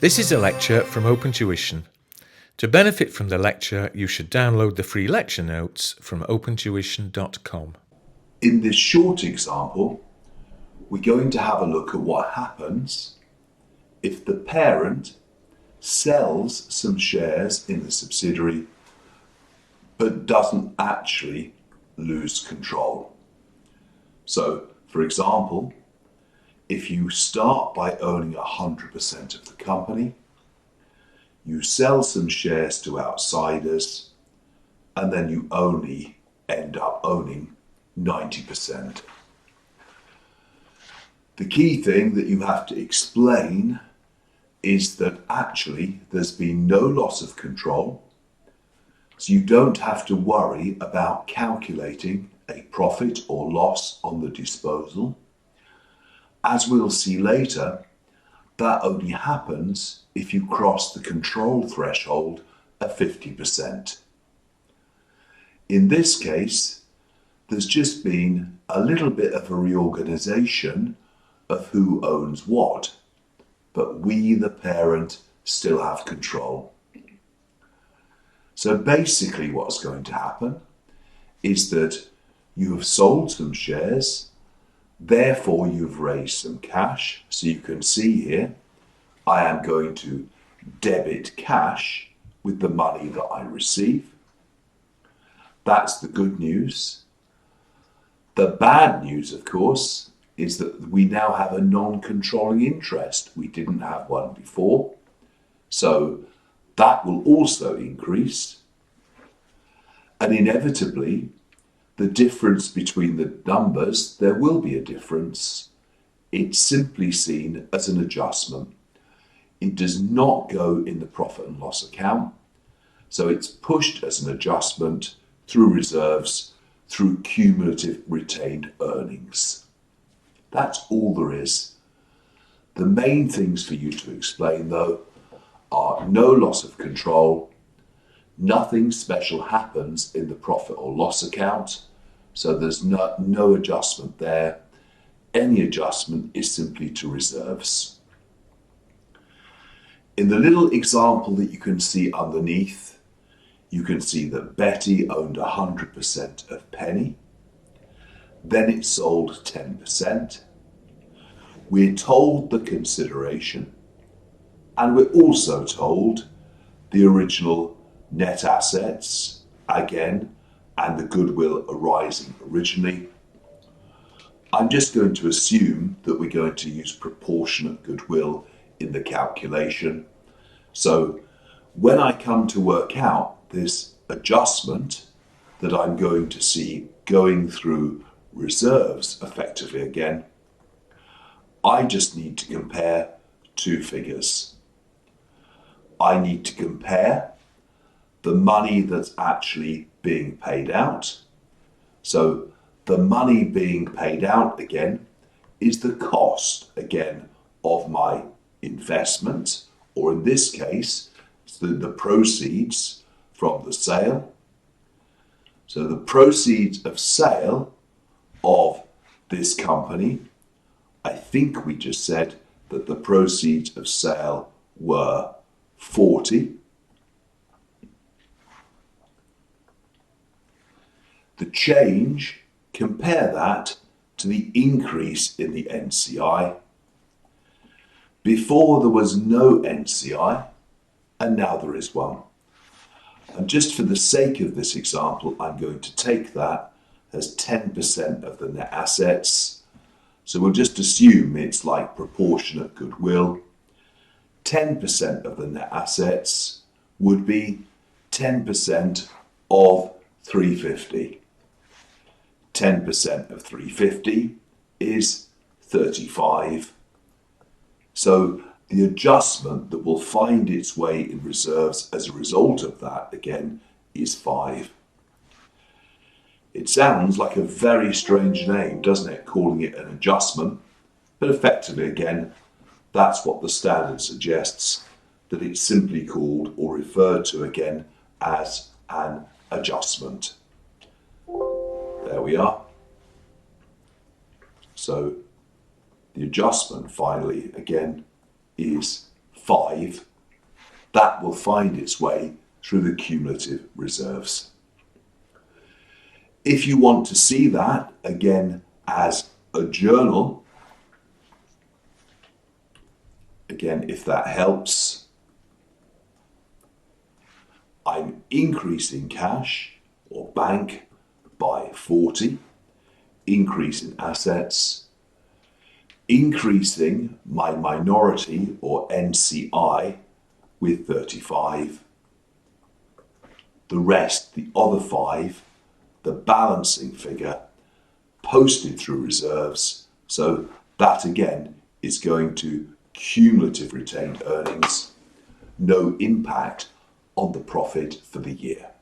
This is a lecture from Open Tuition. To benefit from the lecture, you should download the free lecture notes from opentuition.com. In this short example, we're going to have a look at what happens if the parent sells some shares in the subsidiary but doesn't actually lose control. So, for example, if you start by owning 100% of the company, you sell some shares to outsiders, and then you only end up owning 90%. The key thing that you have to explain is that actually there's been no loss of control, so you don't have to worry about calculating a profit or loss on the disposal. As we'll see later, that only happens if you cross the control threshold of 50%. In this case, there's just been a little bit of a reorganization of who owns what, but we, the parent, still have control. So basically what's going to happen is that you have sold some shares, therefore you've raised some cash. So you can see here, I am going to debit cash with the money that I receive. That's the good news. The bad news, of course, is that we now have a non-controlling interest. We didn't have one before. So that will also increase. And inevitably, the difference between the numbers, there will be a difference. It's simply seen as an adjustment. It does not go in the profit and loss account. So it's pushed as an adjustment through reserves, through cumulative retained earnings. That's all there is. The main things for you to explain, though, are no loss of control. Nothing special happens in the profit or loss account, so there's no adjustment there. Any adjustment is simply to reserves. In the little example that you can see underneath, you can see that Betty owned 100% of Penny. Then it sold 10%. We're told the consideration, and we're also told the original net assets, again, and the goodwill arising originally. I'm just going to assume that we're going to use proportionate goodwill in the calculation. So when I come to work out this adjustment that I'm going to see going through reserves effectively again, I just need to compare two figures. I need to compare the money that's actually being paid out. So the money being paid out again is the cost again of my investment, or in this case, it's the proceeds from the sale. So the proceeds of sale of this company, I think we just said that the proceeds of sale were 40. The change, compare that to the increase in the NCI. Before there was no NCI, and now there is one. And just for the sake of this example, I'm going to take that as 10% of the net assets. So we'll just assume it's like proportionate goodwill. 10% of the net assets would be 10% of 350. 10% of 350 is 35. So the adjustment that will find its way in reserves as a result of that, again, is 5. It sounds like a very strange name, doesn't it, calling it an adjustment? But effectively, again, that's what the standard suggests, that it's simply called or referred to again as an adjustment. There we are. So the adjustment finally again is 5, that will find its way through the cumulative reserves. If you want to see that again as a journal, again, if that helps, I'm increasing cash or bank by 40, increase in assets, increasing my minority or NCI with 35, the rest, the other 5, the balancing figure posted through reserves. So that again is going to cumulative retained earnings, no impact on the profit for the year.